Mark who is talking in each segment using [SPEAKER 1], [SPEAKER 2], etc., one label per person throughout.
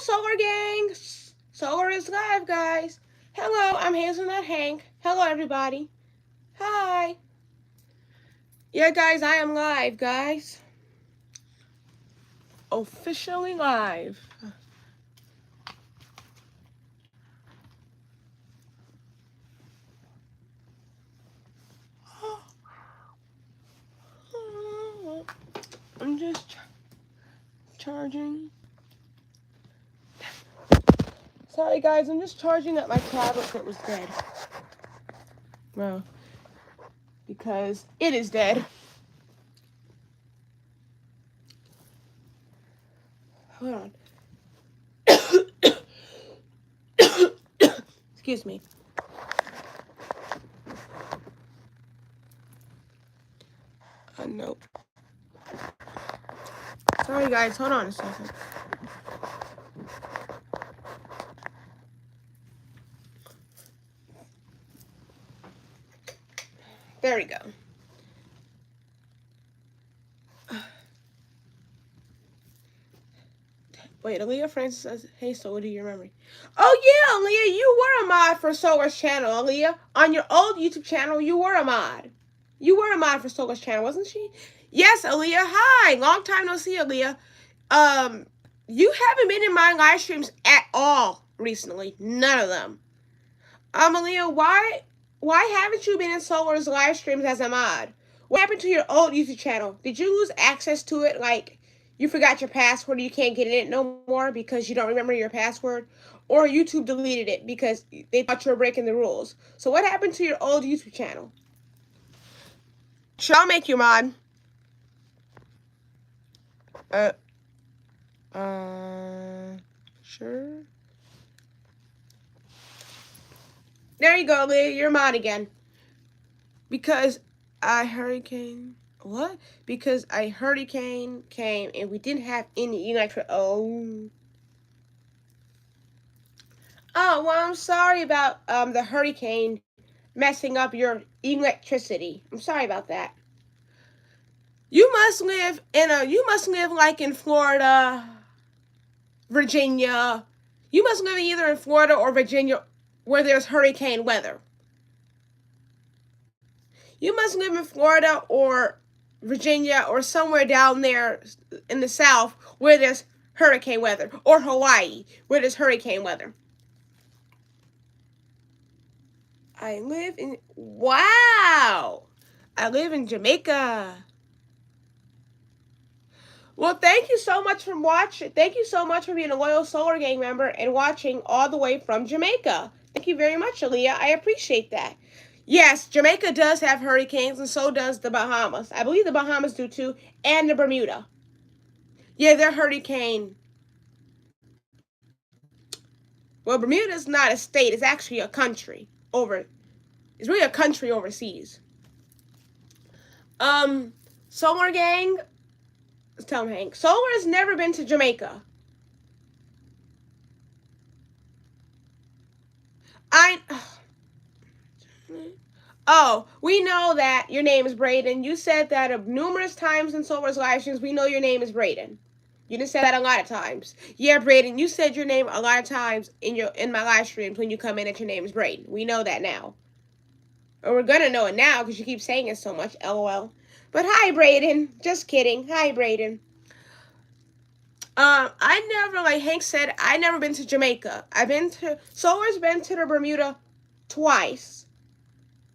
[SPEAKER 1] Solar Gang. Solar is live, guys. Hello, I'm Hazelnut Hank. Hello, everybody. Hi. Yeah, guys, I am live, guys. Officially live. I'm just charging. Sorry, guys, I'm just charging up my tablet that was dead. Well, because it is dead. Hold on. Excuse me. Nope. Sorry, guys. Hold on a second. There we go. Wait, Aaliyah Francis says, hey, Solar, do you remember? Oh, yeah, Aaliyah, you were a mod for Solar's channel, Aaliyah. On your old YouTube channel, you were a mod. You were a mod for Solar's channel, wasn't she? Yes, Aaliyah. Hi. Long time no see, Aaliyah. You haven't been in my live streams at all recently. None of them. Aaliyah, why haven't you been in Solar's live streams as a mod? What happened to your old YouTube channel? Did you lose access to it, like you forgot your password, you can't get in it no more because you don't remember your password? Or YouTube deleted it because they thought you were breaking the rules? So what happened to your old YouTube channel? Sure, I'll make you mod. Sure. There you go, Leah. You're mod again. Because hurricane came and we didn't have any electric. Oh, well, I'm sorry about the hurricane messing up your electricity. I'm sorry about that. You must live like in Florida, Virginia. You must live either in Florida or Virginia where there's hurricane weather. You must live in Florida or Virginia or somewhere down there in the South where there's hurricane weather, or Hawaii where there's hurricane weather. Wow! I live in Jamaica. Well, thank you so much for watching. Thank you so much for being a loyal Solar Gang member and watching all the way from Jamaica. Thank you very much, Aaliyah. I appreciate that. Yes, Jamaica does have hurricanes, and so does the Bahamas. I believe the Bahamas do too, and the Bermuda. Yeah, they're hurricane. Well, Bermuda is not a state. It's actually a country It's really a country overseas. Solar Gang. Tell him, Hank. Solar has never been to Jamaica. Oh, we know that your name is Braden. You said that numerous times in Solar's live streams. We know your name is Braden. You didn't say that a lot of times. Yeah, Braden, you said your name a lot of times in my live streams when you come in that your name is Braden. We know that now. Or we're gonna know it now because you keep saying it so much, LOL. But hi, Braden. Just kidding. Hi, Braden. I never, like Hank said, I never been to Jamaica. Solar's been to the Bermuda twice.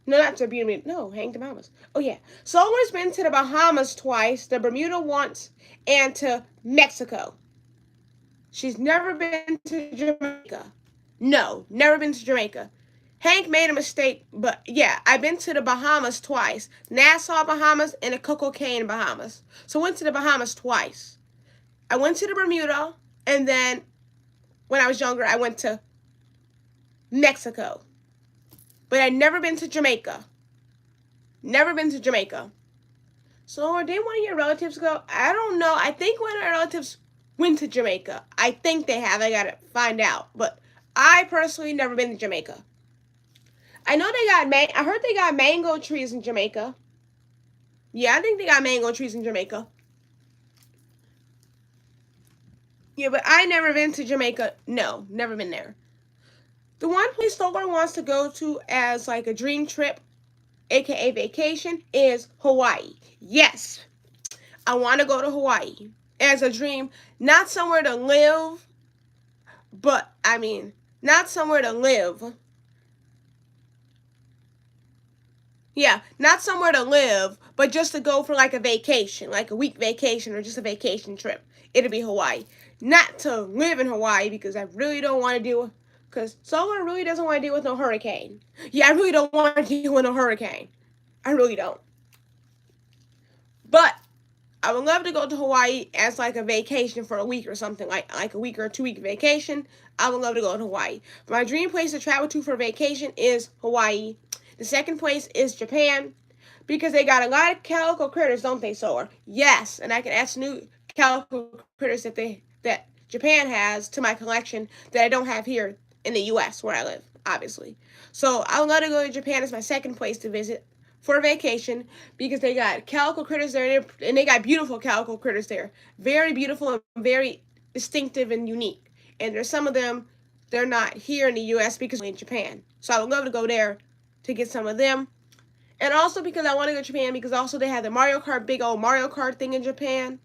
[SPEAKER 1] No, not to Bermuda. No, Hank, the Bahamas. Oh, yeah. Solar's been to the Bahamas twice, the Bermuda once, and to Mexico. She's never been to Jamaica. No, never been to Jamaica. Hank made a mistake, but yeah, I've been to the Bahamas twice. Nassau, Bahamas, and the Coco Cayman, Bahamas. So I went to the Bahamas twice. I went to the Bermuda, and then when I was younger, I went to Mexico. But I'd never been to Jamaica. Never been to Jamaica. So did one of your relatives go? I don't know. I think one of my relatives went to Jamaica. I think they have. I gotta find out. But I personally never been to Jamaica. I know I heard they got mango trees in Jamaica. Yeah, I think they got mango trees in Jamaica. Yeah, but I never been to Jamaica. No, never been there. The one place Solar wants to go to as like a dream trip, aka vacation, is Hawaii. Yes, I want to go to Hawaii as a dream, not somewhere to live, but I mean, not somewhere to live. Yeah, not somewhere to live, but just to go for like a vacation, like a week vacation or just a vacation trip. It'll be Hawaii. Not to live in Hawaii because I really don't want to deal, because Solar really doesn't want to deal with no hurricane. Yeah, I really don't want to deal with no hurricane. I really don't. But I would love to go to Hawaii as like a vacation for a week or something, like a week or a 2 week vacation. I would love to go to Hawaii. My dream place to travel to for vacation is Hawaii. The second place is Japan, because they got a lot of calico critters, don't they, Solar? Yes, and I can add some new calico critters that Japan has to my collection that I don't have here in the U.S. where I live, obviously. So I would love to go to Japan as my second place to visit for a vacation, because they got calico critters there, and they got beautiful calico critters there. Very beautiful and very distinctive and unique. And there's some of them, they're not here in the U.S. because in Japan. So I would love to go there to get some of them. And also because I want to go to Japan because also they have the Mario Kart, big old Mario Kart thing in Japan.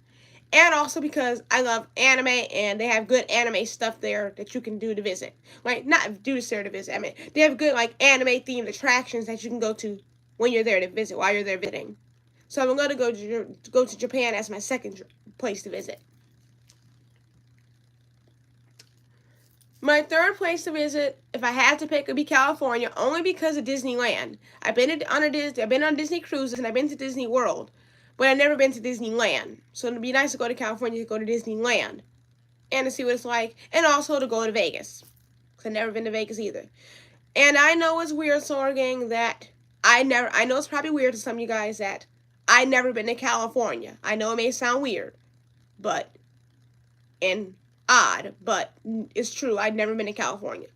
[SPEAKER 1] And also because I love anime and they have good anime stuff there that you can do to visit. Like, not do there to visit, I mean, they have good like anime themed attractions that you can go to when you're there to visit, while you're there visiting. So I'm going to go to Japan as my second place to visit. My third place to visit, if I had to pick, would be California, only because of Disneyland. I've been on Disney cruises and I've been to Disney World, but I've never been to Disneyland. So it'd be nice to go to California to go to Disneyland and to see what it's like, and also to go to Vegas, because I've never been to Vegas either. And I know it's weird, Solar Gang, that I know it's probably weird to some of you guys that I've never been to California. I know it may sound weird, and odd, but it's true. I've never been to California.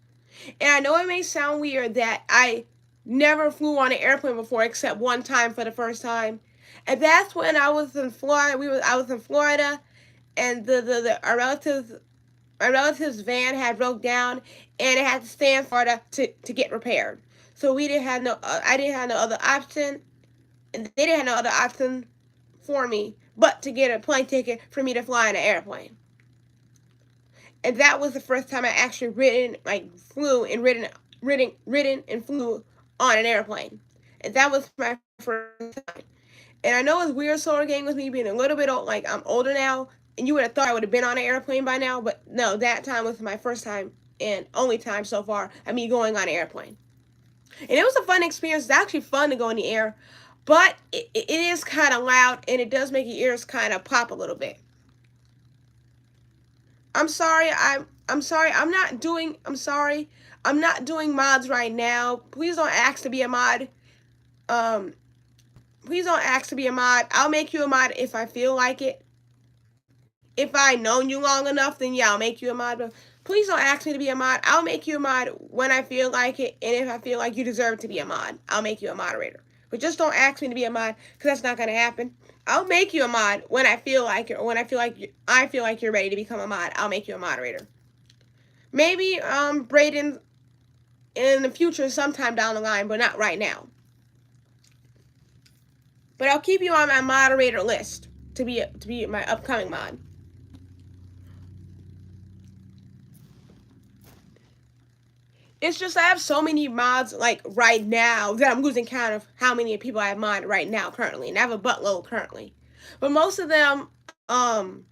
[SPEAKER 1] And I know it may sound weird that I never flew on an airplane before except one time for the first time. And that's when I was in Florida. I was in Florida, and our relative's van had broke down, and it had to stay in Florida to get repaired. So we didn't have I didn't have no other option, and they didn't have no other option for me but to get a plane ticket for me to fly in an airplane. And that was the first time I actually flew and flew on an airplane. And that was my first time. And I know it's weird, Solar Gang, with me being a little bit old, like I'm older now, and you would have thought I would have been on an airplane by now, but no, that time was my first time and only time so far of me going on an airplane. And it was a fun experience. It's actually fun to go in the air, but it is kind of loud, and it does make your ears kind of pop a little bit. I'm sorry, I'm not doing mods right now. Please don't ask to be a mod. Please don't ask to be a mod. I'll make you a mod if I feel like it. If I've known you long enough, then yeah, I'll make you a mod. But please don't ask me to be a mod. I'll make you a mod when I feel like it, and if I feel like you deserve to be a mod, I'll make you a moderator. But just don't ask me to be a mod, because that's not going to happen. I'll make you a mod when I feel like it, or when I feel like you're ready to become a mod. I'll make you a moderator. Maybe Brayden in the future, sometime down the line, but not right now. But I'll keep you on my moderator list to be my upcoming mod. It's just I have so many mods like right now that I'm losing count of how many people I have modded right now currently, and I have a buttload currently. But most of them, the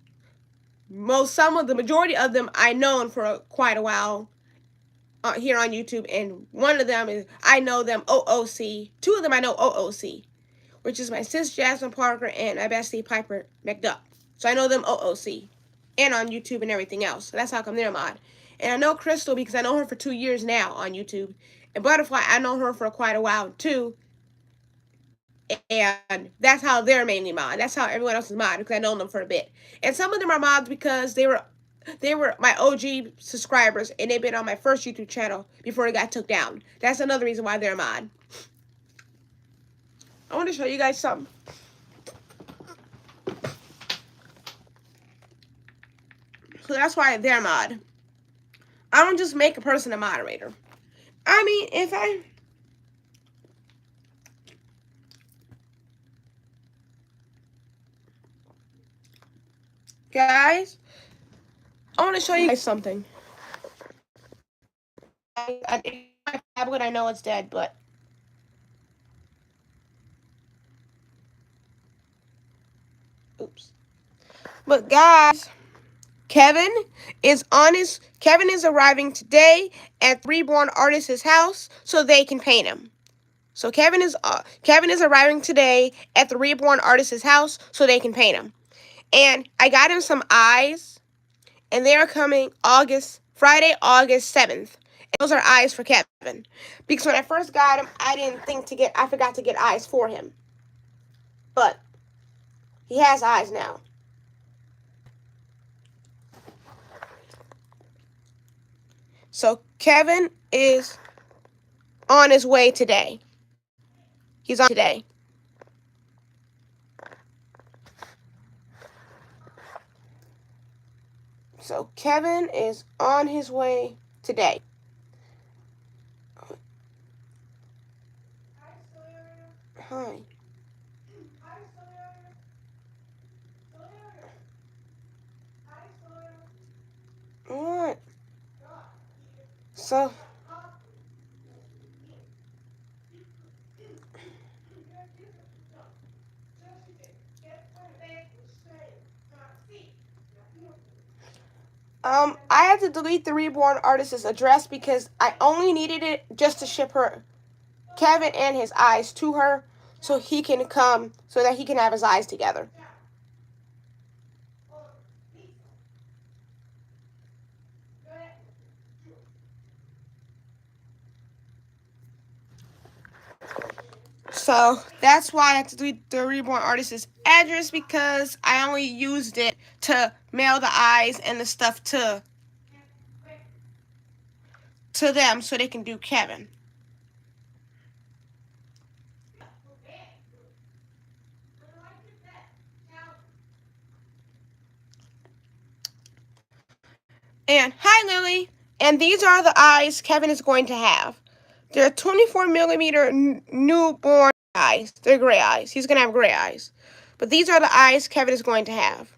[SPEAKER 1] majority of them I known for quite a while here on YouTube, and one of them is I know them OOC. Two of them I know OOC, which is my sis Jasmine Parker and my bestie Piper McDuck. So I know them OOC, and on YouTube and everything else. So that's how come they're mod. And I know Crystal because I know her for 2 years now on YouTube. And Butterfly, I know her for quite a while too. And that's how they're mainly mod. That's how everyone else is mod, because I know them for a bit. And some of them are mods because they were my OG subscribers, and they've been on my first YouTube channel before it got took down. That's another reason why they're a mod. I want to show you guys something. So that's why they're mod. I don't just make a person a moderator. I mean, if I... Guys, I want to show you guys something. My tablet, I know it's dead, but... Oops. But guys, Kevin is arriving today at Reborn Artist's house so they can paint him. So Kevin is arriving today at the Reborn Artist's house so they can paint him. And I got him some eyes, and they are coming Friday, August 7th. And those are eyes for Kevin. Because when I first got him, I forgot to get eyes for him. But he has eyes now. So Kevin is on his way today. He's on today. So Kevin is on his way today. Hi. Alright. So I had to delete the Reborn Artist's address because I only needed it just to ship Kevin and his eyes to her so he can come, so that he can have his eyes together. So that's why I had to delete the Reborn Artist's address, because I only used it to mail the eyes and the stuff to them so they can do Kevin. And hi, Lily. And these are the eyes Kevin is going to have. They're 24 millimeter newborn eyes. They're gray eyes. He's going to have gray eyes. But these are the eyes Kevin is going to have.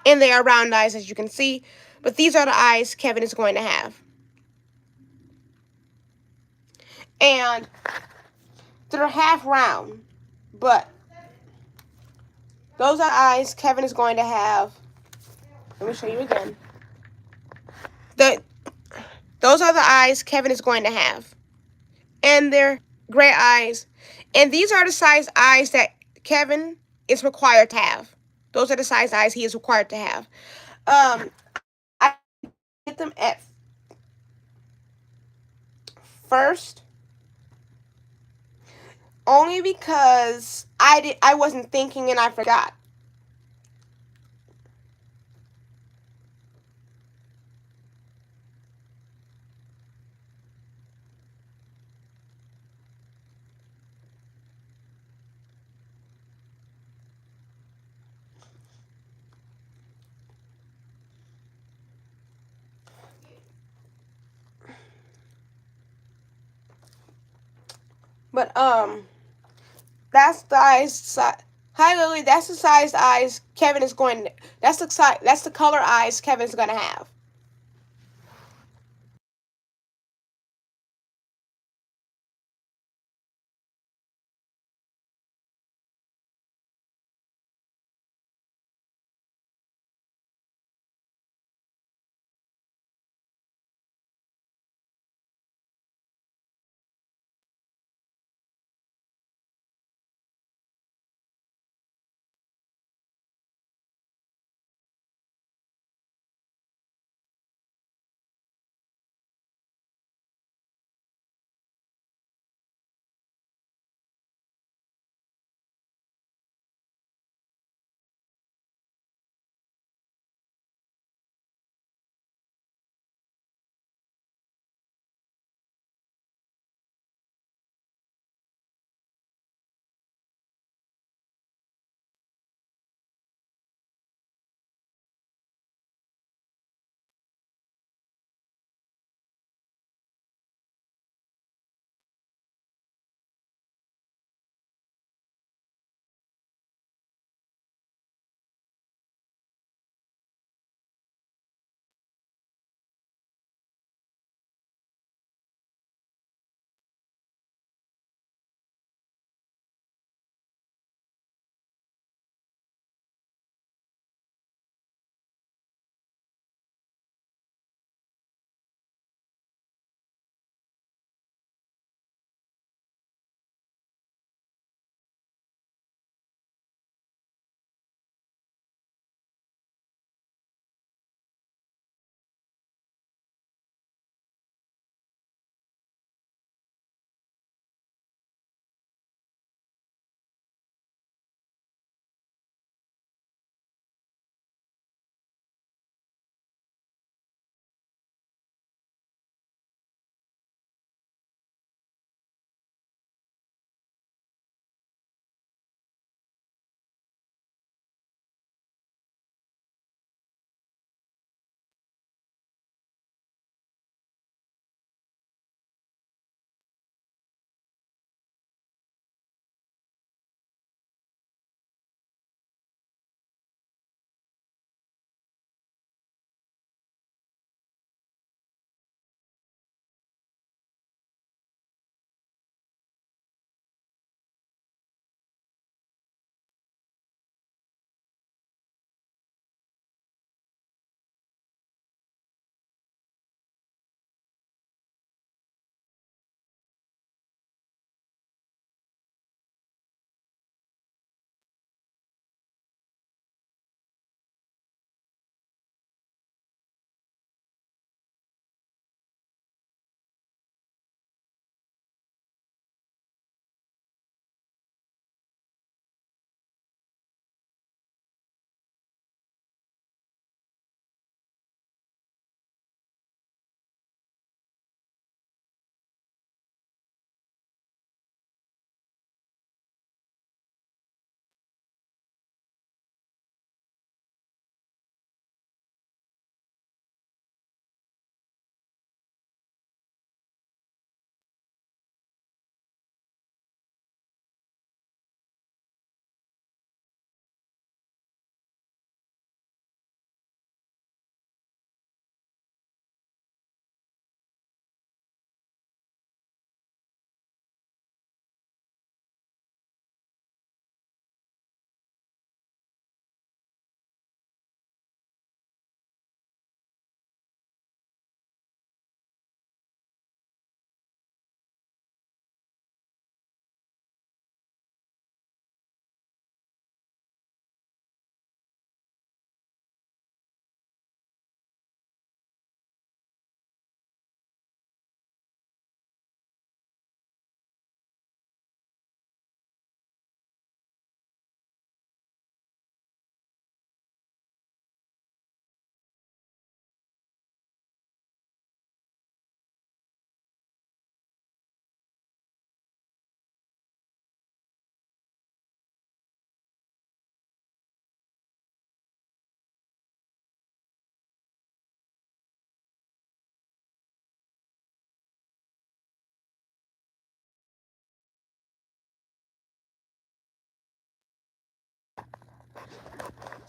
[SPEAKER 1] And they are round eyes, as you can see. But these are the eyes Kevin is going to have. And they're half round. But those are the eyes Kevin is going to have. Let me show you again. Those are the eyes Kevin is going to have. And they're gray eyes. And these are the size eyes that Kevin is required to have. Those are the size eyes he is required to have. I get them at first only because I wasn't thinking and I forgot. But that's the eyes. Hi Lily, that's the size eyes Kevin is going. That's the color eyes Kevin's gonna have.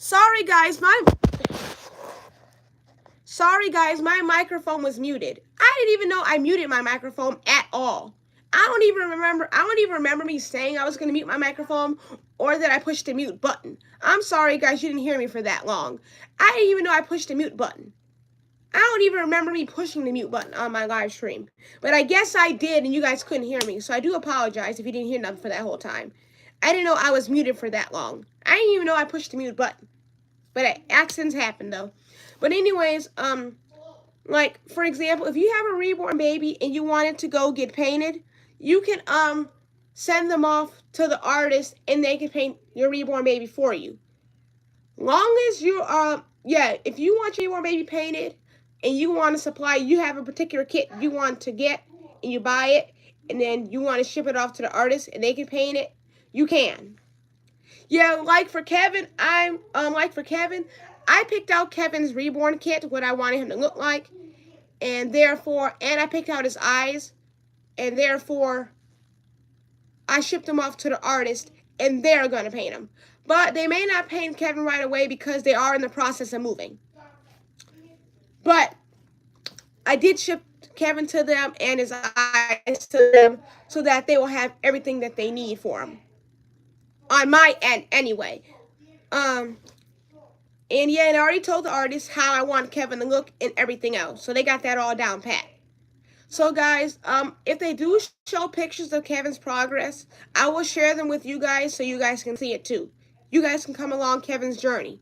[SPEAKER 1] Sorry guys, my microphone was muted. I didn't even know I muted my microphone at all. I don't even remember me saying I was going to mute my microphone or that I pushed the mute button. I'm sorry guys, you didn't hear me for that long. I didn't even know I pushed the mute button. I don't even remember me pushing the mute button on my live stream. But I guess I did and you guys couldn't hear me. So I do apologize if you didn't hear nothing for that whole time. I didn't know I was muted for that long. I didn't even know I pushed the mute button. But accidents happen though. But anyways, like for example, if you have a reborn baby and you want it to go get painted, you can send them off to the artist and they can paint your reborn baby for you. Long as you if you want your reborn baby painted and you want to supply, you have a particular kit you want to get and you buy it and then you want to ship it off to the artist and they can paint it, you can. Yeah, like for Kevin, I picked out Kevin's reborn kit, what I wanted him to look like, and I picked out his eyes, and therefore I shipped him off to the artist, and they're gonna paint him. But they may not paint Kevin right away because they are in the process of moving. But I did ship Kevin to them and his eyes to them so that they will have everything that they need for him. On my end, anyway. And yeah, and I already told the artist how I want Kevin to look and everything else. So they got that all down pat. So guys, if they do show pictures of Kevin's progress, I will share them with you guys so you guys can see it too. You guys can come along Kevin's journey.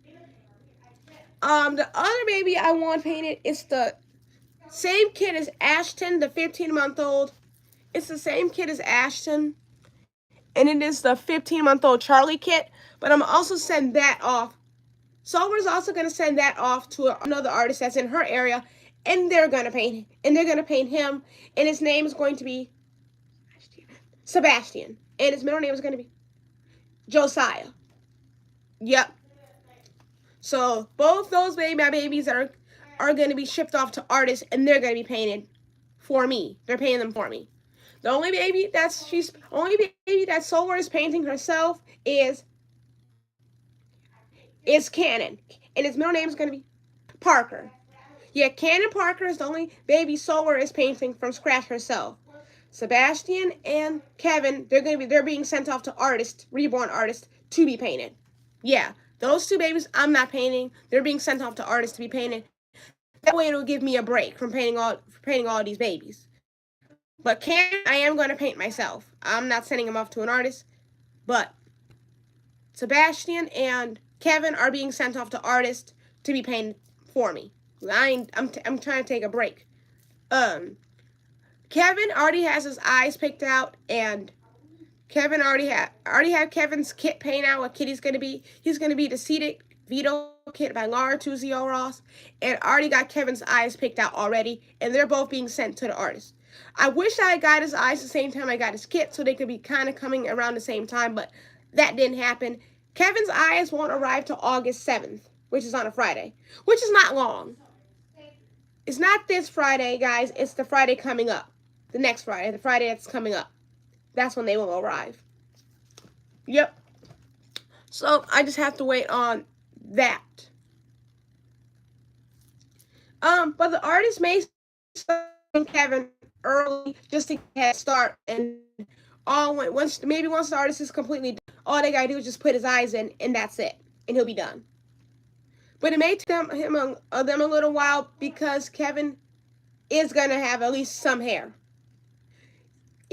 [SPEAKER 1] The other baby I want painted is the same kid as Ashton, the 15-month-old. It's the same kid as Ashton. And it is the 15-month-old Charlie kit. But I'm also send that off. Solar's also going to send that off to another artist that's in her area. And they're going to paint him. And his name is going to be Sebastian. And his middle name is going to be Josiah. Yep. So both those babies are going to be shipped off to artists. And they're going to be painted for me. They're painting them for me. The only baby that Solar is painting herself is Cannon. And his middle name is going to be Parker. Yeah, Cannon Parker is the only baby Solar is painting from scratch herself. Sebastian and Kevin, they're being sent off to artists, reborn artists, to be painted. Yeah, those two babies I'm not painting. They're being sent off to artists to be painted. That way it'll give me a break from painting all these babies. But Cannon, I am going to paint myself. I'm not sending him off to an artist. But Sebastian and Kevin are being sent off to artists to be painted for me. I'm trying to take a break. Kevin already has his eyes picked out, and Kevin already have Kevin's kit paint out. What kit he's gonna be? He's gonna be the 𝐒𝐸𝐥 Veto kit by Laura 20 Ross, and already got Kevin's eyes picked out already, and they're both being sent to the artist. I wish I got his eyes the same time I got his kit, so they could be kind of coming around the same time, but that didn't happen. Kevin's eyes won't arrive till August 7th, which is on a Friday, which is not long. It's not this Friday, guys. It's the Friday coming up. The next Friday, the Friday that's coming up. That's when they will arrive. Yep. So I just have to wait on that. But the artist may start Kevin early just to get a start, and once the artist is completely done, all they gotta do is just put his eyes in, and that's it, and he'll be done. But it may take them a little while because Kevin is gonna have at least some hair.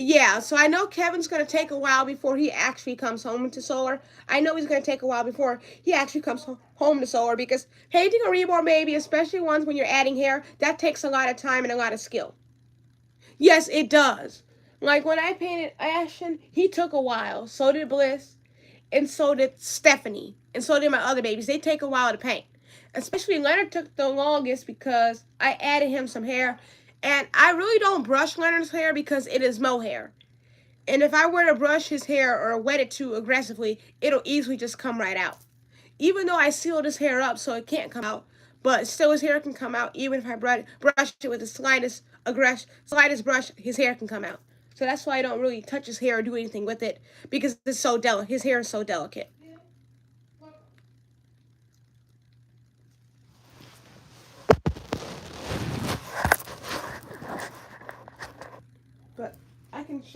[SPEAKER 1] Yeah, so I know Kevin's going to take a while before he actually comes home to Solar. I know he's going to take a while before he actually comes home to Solar, because painting a reborn baby, especially ones when you're adding hair, that takes a lot of time and a lot of skill. Yes, it does. Like when I painted Ashton, he took a while. So did Bliss, and so did Stephanie, and so did my other babies. They take a while to paint. Especially Leonard took the longest because I added him some hair. And I really don't brush Leonard's hair because it is mohair. And if I were to brush his hair or wet it too aggressively, it'll easily just come right out. Even though I sealed his hair up so it can't come out, but still his hair can come out. Even if I brush it with the slightest brush, his hair can come out. So that's why I don't really touch his hair or do anything with it, because it's so delicate. His hair is so delicate.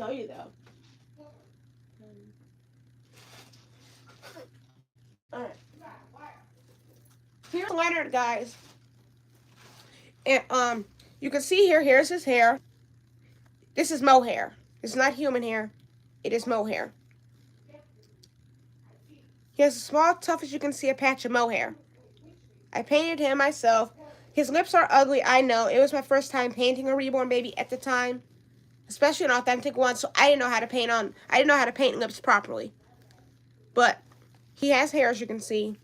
[SPEAKER 1] show you though. All right. Here's Leonard, guys. And you can see here. Here's his hair. This is mohair. It's not human hair. It is mohair. He has a small, tough, as you can see, a patch of mohair. I painted him myself. His lips are ugly, I know. It was my first time painting a reborn baby at the time, especially an authentic one, so I didn't know how to paint lips properly. But he has hair, as you can see.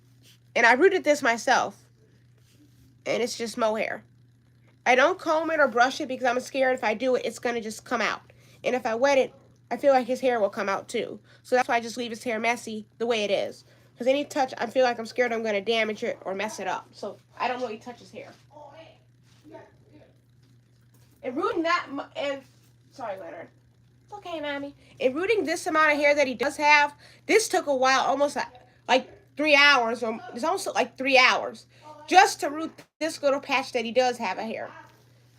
[SPEAKER 1] And I rooted this myself. And it's just mohair. I don't comb it or brush it because I'm scared if I do it, it's going to just come out. And if I wet it, I feel like his hair will come out too. So that's why I just leave his hair messy the way it is. Because any touch, I feel like I'm scared I'm going to damage it or mess it up. So I don't really touch his hair. And rooting that, sorry, Leonard. It's okay, Mommy. And rooting this amount of hair that he does have, this took a while, almost like 3 hours, or it's almost like 3 hours, just to root this little patch that he does have of hair.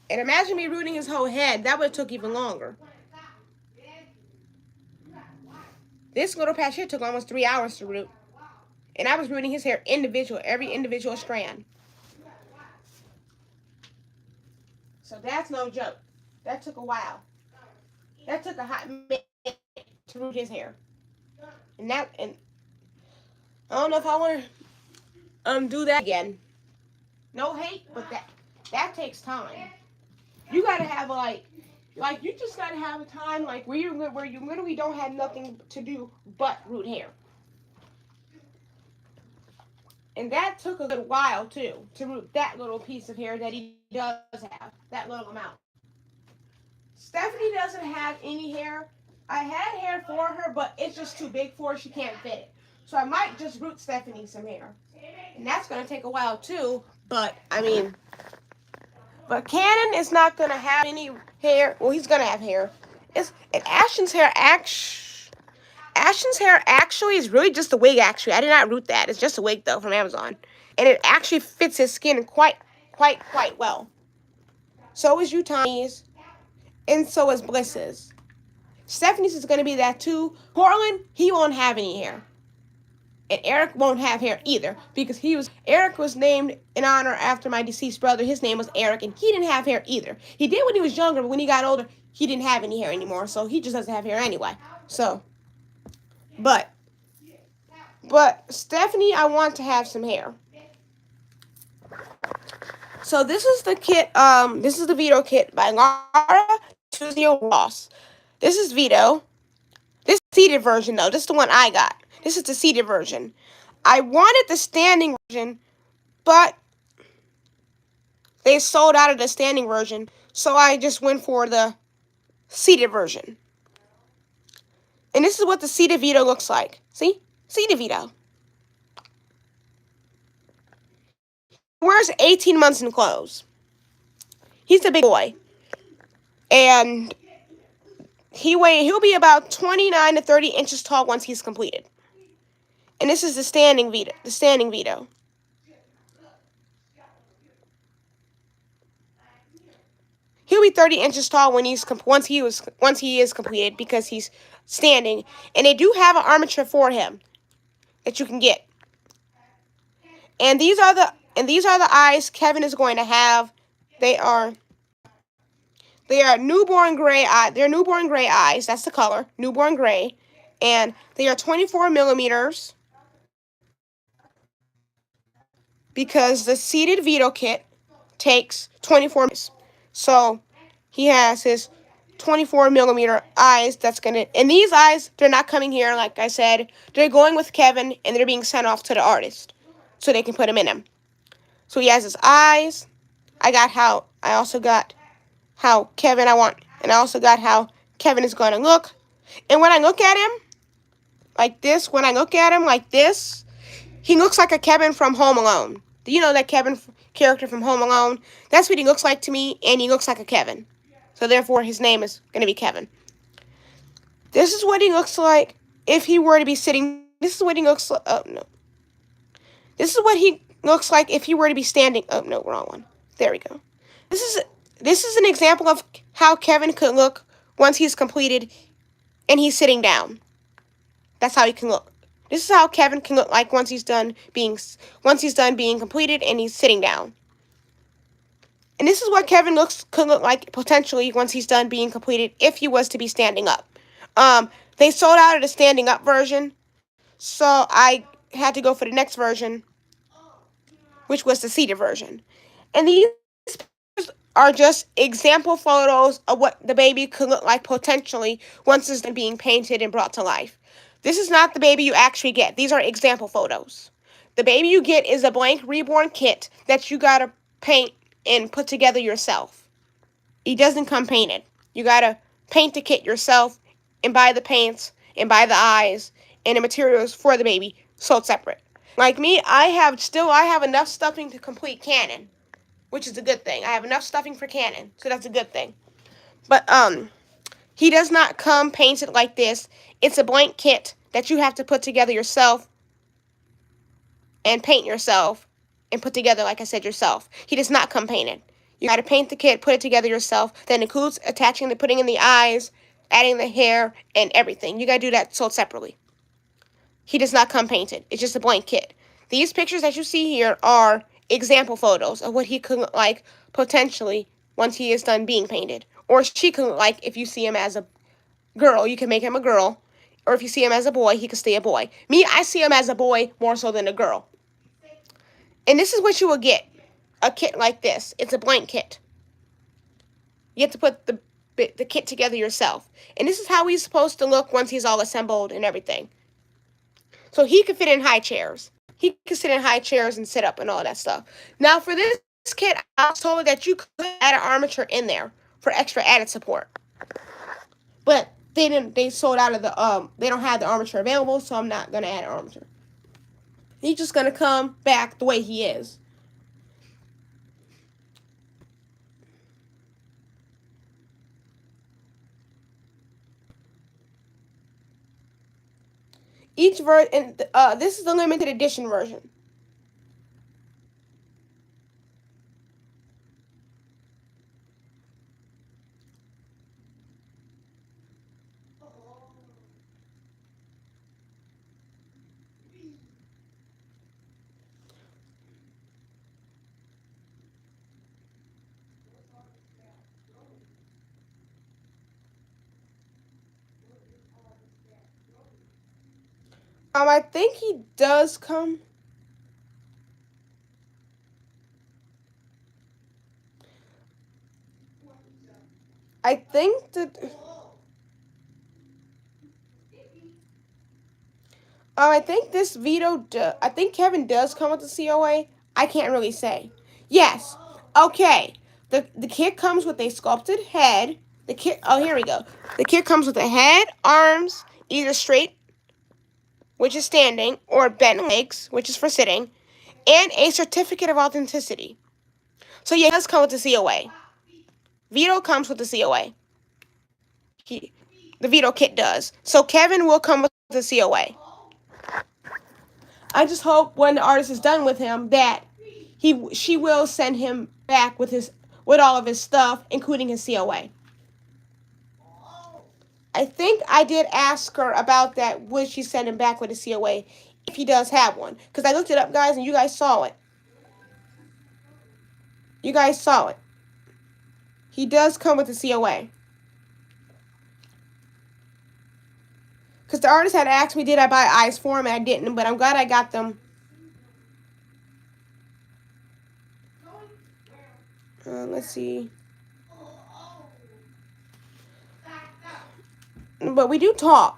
[SPEAKER 1] And imagine me rooting his whole head. That would have took even longer. This little patch here took almost 3 hours to root. And I was rooting his hair individual, every individual strand. So that's no joke. That took a while. That took a hot minute to root his hair. And I don't know if I want to do that again. No hate, but that takes time. You gotta have like you just gotta have a time like where you literally don't have nothing to do but root hair. And that took a good while too to root that little piece of hair that he does have, that little amount. Stephanie doesn't have any hair. I had hair for her, but it's just too big for her. She can't fit it. So I might just root Stephanie some hair. And that's going to take a while too. But, but Cannon is not going to have any hair. Well, he's going to have hair. And Ashton's hair actually is really just a wig, actually. I did not root that. It's just a wig, though, from Amazon. And it actually fits his skin quite well. So is Utani's. And so is Bliss's. Stephanie's is going to be that, too. Portland, he won't have any hair. And Eric won't have hair either, because Eric was named in honor after my deceased brother. His name was Eric, and he didn't have hair either. He did when he was younger, but when he got older, he didn't have any hair anymore, so he just doesn't have hair anyway. So, but Stephanie, I want to have some hair. So this is the kit, this is the Vito kit by Laura Ross. This is Vito. This is the seated version, though. This is the one I got. This is the seated version. I wanted the standing version, but they sold out of the standing version, so I just went for the seated version. And this is what the seated Vito looks like. See? Seated Vito. He wears 18 months in clothes. He's a big boy. And he'll be about 29 to 30 inches tall once he's completed. And this is the standing Vito. He'll be 30 inches tall when once he is completed, because he's standing. And they do have an armature for him that you can get. And these are the eyes Kevin is going to have. They are newborn gray eye. They're newborn gray eyes. That's the color, newborn gray, and they are 24 millimeters. Because the seated Vito kit takes 24 minutes. So he has his 24 millimeter eyes. And these eyes, they're not coming here, like I said. They're going with Kevin, and they're being sent off to the artist so they can put them in him. So he has his eyes. I also got how Kevin is going to look. And when I look at him like this, he looks like a Kevin from Home Alone. Do you know that Kevin character from Home Alone? That's what he looks like to me, and he looks like a Kevin. So therefore, his name is going to be Kevin. This is what he looks like if he were to be sitting. This is what he looks like. Oh, no. This is what he looks like if he were to be standing. Oh, no, wrong one. There we go. This is an example of how Kevin could look once he's completed and he's sitting down. That's how he can look. This is how Kevin can look like once he's done being completed and he's sitting down. And this is what Kevin could look like potentially once he's done being completed if he was to be standing up. They sold out of the standing up version, so I had to go for the next version, which was the seated version. And these are just example photos of what the baby could look like potentially once it's done being painted and brought to life. This is not the baby you actually get. These are example photos. The baby you get is a blank Reborn kit that you gotta paint and put together yourself. It doesn't come painted. You gotta paint the kit yourself and buy the paints and buy the eyes and the materials for the baby sold separate. Like me, I have enough stuffing to complete canon, which is a good thing. I have enough stuffing for canon, so that's a good thing. But he does not come painted like this. It's a blank kit that you have to put together yourself and paint yourself and put together, like I said, yourself. He does not come painted. You got to paint the kit, put it together yourself. That includes putting in the eyes, adding the hair, and everything. You got to do that sold separately. He does not come painted. It's just a blank kit. These pictures that you see here are example photos of what he could look like potentially once he is done being painted. Or she could look like if you see him as a girl, you can make him a girl. Or if you see him as a boy, he could stay a boy. Me, I see him as a boy more so than a girl. And this is what you will get. A kit like this. It's a blank kit. You have to put the kit together yourself. And this is how he's supposed to look once he's all assembled and everything. So he could fit in high chairs. He could sit in high chairs and sit up and all that stuff. Now for this kit, I was told that you could add an armature in there for extra added support. But they sold out of the, they don't have the armature available, so I'm not going to add an armature. He's just going to come back the way he is. Each version, this is the limited edition version. I think he does come. I think that. I think this I think Kevin does come with the COA. I can't really say. Yes. Okay. The kit comes with a sculpted head. The kit. Oh, here we go. The kit comes with a head, arms, either straight, which is standing, or bent legs, which is for sitting, and a certificate of authenticity. So yeah, it does come with the COA. Vito comes with the COA. The Vito kit does. So Kevin will come with the COA. I just hope when the artist is done with him that she will send him back with all of his stuff, including his COA. I think I did ask her about that. Would she send him back with a COA if he does have one? Because I looked it up, guys, and you guys saw it. You guys saw it. He does come with a COA. Because the artist had asked me, did I buy eyes for him? And I didn't, but I'm glad I got them. Let's see. But we do talk.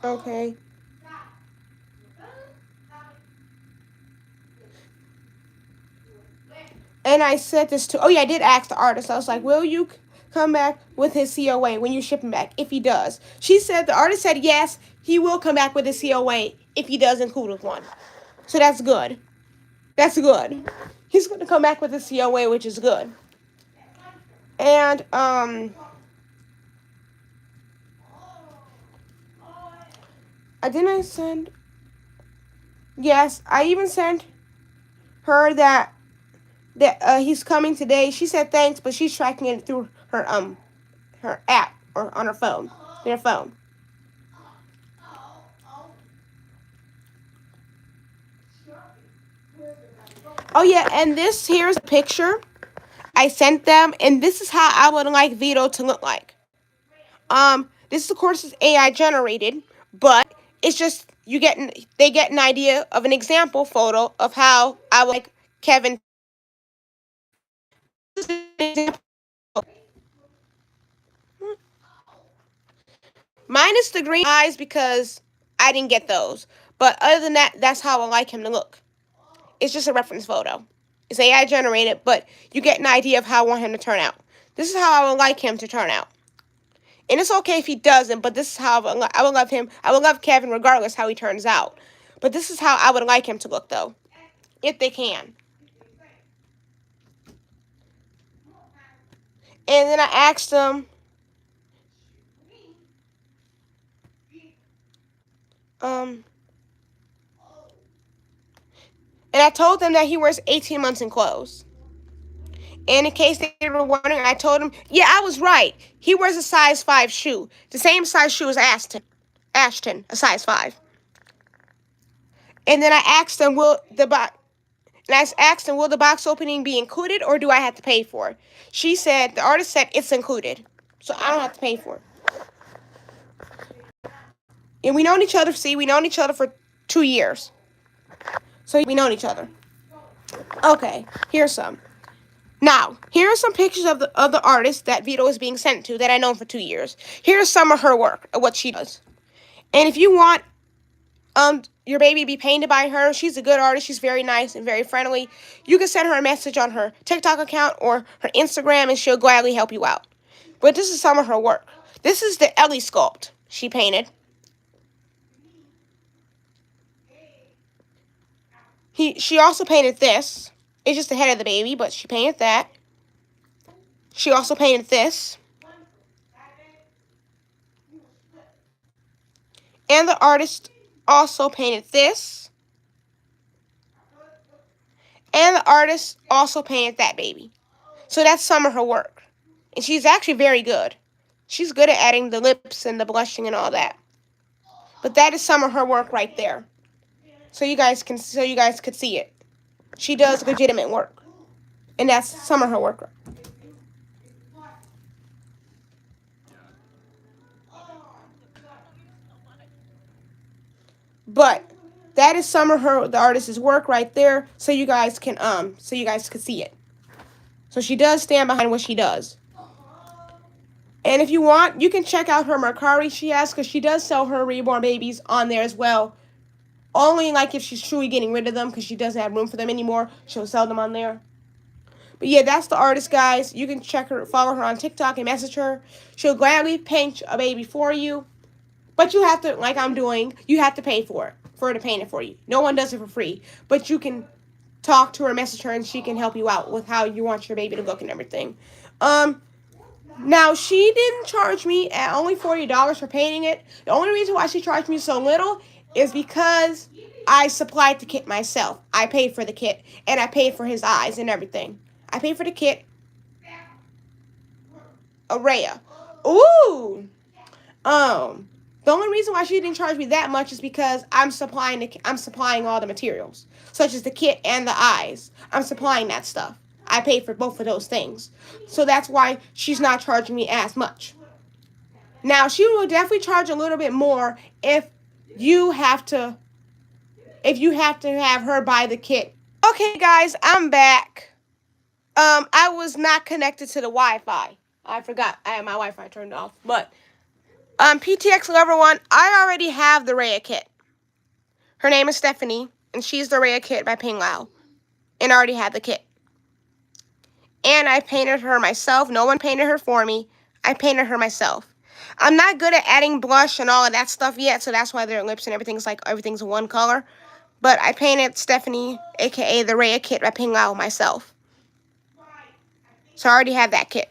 [SPEAKER 1] Okay. And I said this to, I did ask the artist. I was like, will you come back with his COA when you ship him back, if he does? The artist said yes, he will come back with his COA if he does include with one. So that's good. That's good. He's going to come back with a COA, which is good. And, I send... Yes, I even sent her that he's coming today. She said thanks, but she's tracking it through her app or on her phone. Their phone. Oh yeah, and this here's a picture I sent them, and this is how I would like Vito to look like. This of course is AI generated, but it's just they get an idea of an example photo of how I would like Kevin. Minus the green eyes because I didn't get those. But other than that, that's how I like him to look. It's just a reference photo. It's AI generated, but you get an idea of how I want him to turn out. This is how I would like him to turn out. And it's okay if he doesn't, but this is how I would love him. I would love Kevin regardless how he turns out. But this is how I would like him to look, though. If they can. And then I asked him... And I told them that he wears 18 months in clothes. And in case they were wondering, I told him, yeah, I was right. He wears a size 5 shoe. The same size shoe as Ashton, a size 5. And then I asked him, will the box opening be included or do I have to pay for it? The artist said it's included. So I don't have to pay for it. And we known each other for 2 years. So we known each other. Okay, here's some. Now, here are some pictures of the artist that Vito is being sent to that I known for 2 years. Here's some of her work, of what she does. And if you want your baby to be painted by her, she's a good artist. She's very nice and very friendly. You can send her a message on her TikTok account or her Instagram, and she'll gladly help you out. But this is some of her work. This is the Ellie sculpt she painted. She also painted this. It's just the head of the baby, but she painted that. She also painted this. And the artist also painted this. And the artist also painted that baby. So that's some of her work. And she's actually very good. She's good at adding the lips and the blushing and all that. But that is some of her work right there. So you guys could see it. She does legitimate work. And that's some of her work. But that is some of the artist's work right there, so you guys could see it. So she does stand behind what she does. And if you want, you can check out her Mercari she has, because she does sell her reborn babies on there as well. Only like if she's truly getting rid of them, because she doesn't have room for them anymore, she'll sell them on there. But yeah, that's the artist, guys. You can follow her on TikTok and message her. She'll gladly paint a baby for you. But you have to, like I'm doing, you have to pay for her to paint it for you. No one does it for free. But you can talk to her, message her, and she can help you out with how you want your baby to look and everything. Now, she didn't charge me at only $40 for painting it. The only reason why she charged me so little is because I supplied the kit myself. I paid for the kit, and I paid for his eyes and everything. I paid for the kit. Araya. Ooh. The only reason why she didn't charge me that much is because I'm supplying all the materials, such as the kit and the eyes. I'm supplying that stuff. I paid for both of those things. So that's why she's not charging me as much. Now, she will definitely charge a little bit more if you have to have her buy the kit. Okay, guys, I'm back. I was not connected to the Wi-Fi. I forgot. I had my Wi-Fi turned off. But, PTX Lover 1, I already have the Rhea kit. Her name is Stephanie, and she's the Rhea kit by Ping Lao. And I already had the kit. And I painted her myself. No one painted her for me. I painted her myself. I'm not good at adding blush and all of that stuff yet, so that's why their lips and everything's one color. But I painted Stephanie, aka the Rhea kit by 𝐒𝐨𝐥𝐚𝐫'𝐬 myself. So I already have that kit.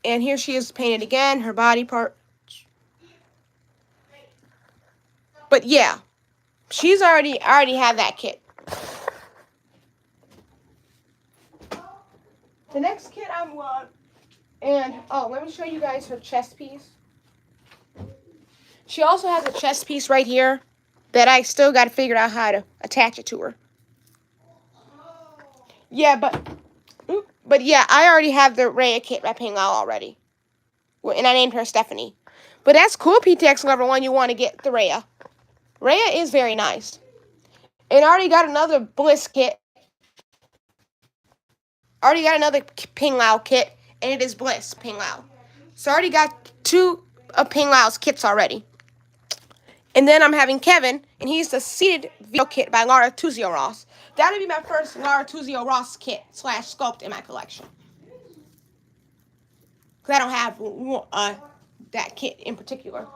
[SPEAKER 1] And here she is painted again, her body part. But yeah, I already have that kit. The next kit I'm on, and oh, let me show you guys her chest piece. She also has a chest piece right here that I still got to figure out how to attach it to her. Yeah, but yeah, I already have the Rhea kit by 𝐒𝐨𝐿 already. And I named her Stephanie. But that's cool, PTX Lover 1, you want to get the Rhea. Rhea is very nice. And I already got another Bliss kit. I already got another 𝐒𝐨𝐿 kit, and it is Bliss 𝐒𝐨𝐿. So I already got 2 of 𝐒𝐨𝐿's kits already. And then I'm having Kevin, and he's the seated video kit by 𝐒𝐨𝐿 Ross. That would be my first 𝐒𝐨𝐿 Ross kit / sculpt in my collection. Because I don't have that kit in particular.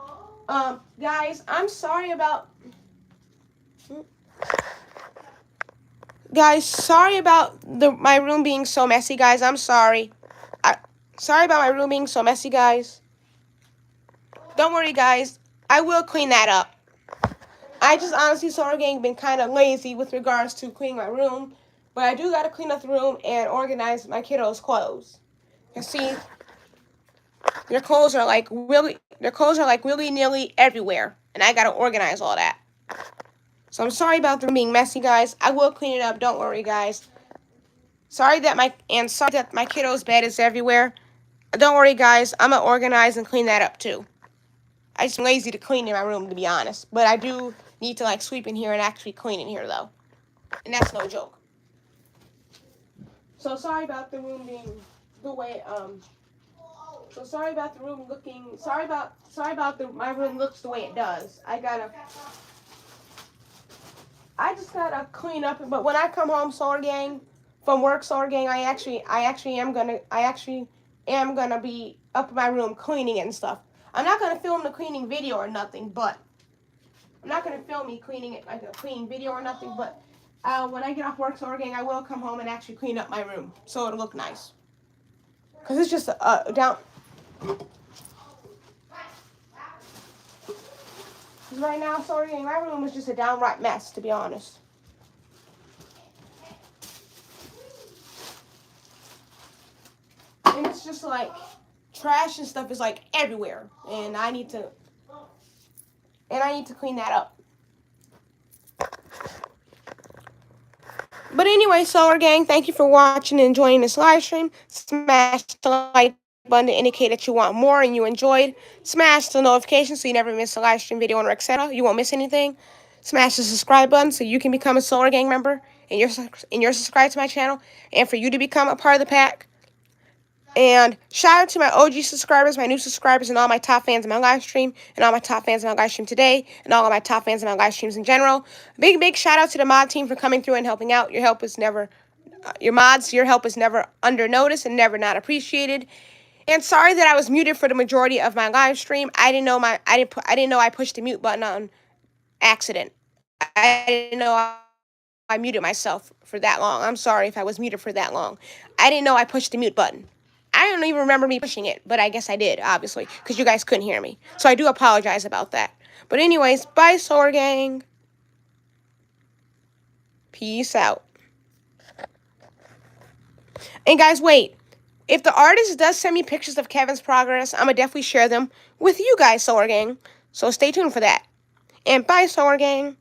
[SPEAKER 1] Guys, I'm sorry about... Guys, sorry about my room being so messy, guys. I'm sorry. Sorry about my room being so messy, guys. Don't worry, guys. I will clean that up. I just honestly, 𝐒𝐨𝐿 been kind of lazy with regards to cleaning my room. But I do got to clean up the room and organize my kiddos' clothes. You see, their clothes are like willy-nilly everywhere. And I got to organize all that. So I'm sorry about the room being messy, guys. I will clean it up. Don't worry, guys. Sorry that my kiddo's bed is everywhere. Don't worry, guys. I'm going to organize and clean that up, too. I'm just lazy to clean in my room, to be honest. But I do need to, like, sweep in here and actually clean in here, though. And that's no joke. So sorry about the room being the way, So sorry about the room looking, sorry about my room looks the way it does. I just gotta clean up. But when I come home, 𝐒𝐨𝐿 from work, 𝐒𝐨𝐿, I actually am gonna be up in my room cleaning it and stuff. I'm not gonna film the cleaning video or nothing, but I'm not gonna film me cleaning it like a cleaning video or nothing. But when I get off work, 𝐒𝐨𝐿, I will come home and actually clean up my room so it'll look nice. Cause it's just down. Right now, 𝐒𝐨𝐿, my room is just a downright mess, to be honest. And it's just like trash and stuff is like everywhere, and I need to clean that up. But anyway, 𝐒𝐨𝐿, thank you for watching and enjoying this live stream. Smash the like button to indicate that you want more and you enjoyed. Smash the notification so you never miss a live stream video or etc. You won't miss anything. Smash the subscribe button so you can become a 𝐒𝐨𝐿 member and you're subscribed to my channel, and for you to become a part of the pack. And shout out to my OG subscribers, my new subscribers, and all my top fans of my live stream, and all my top fans of my live stream today, and all of my top fans of my live streams in general. Big shout out to the mod team for coming through and helping out. Your help is never, your help is never under notice and never not appreciated. And sorry that I was muted for the majority of my live stream. I didn't know I pushed the mute button on accident. I didn't know I muted myself for that long. I'm sorry if I was muted for that long. I didn't know I pushed the mute button. I don't even remember me pushing it, but I guess I did, obviously, because you guys couldn't hear me. So I do apologize about that. But anyways, bye, 𝐒𝐨𝐿. Peace out. And guys, wait. If the artist does send me pictures of Kevin's progress, I'm going to definitely share them with you guys, 𝐒𝐨𝐿. So stay tuned for that. And bye, 𝐒𝐨𝐿.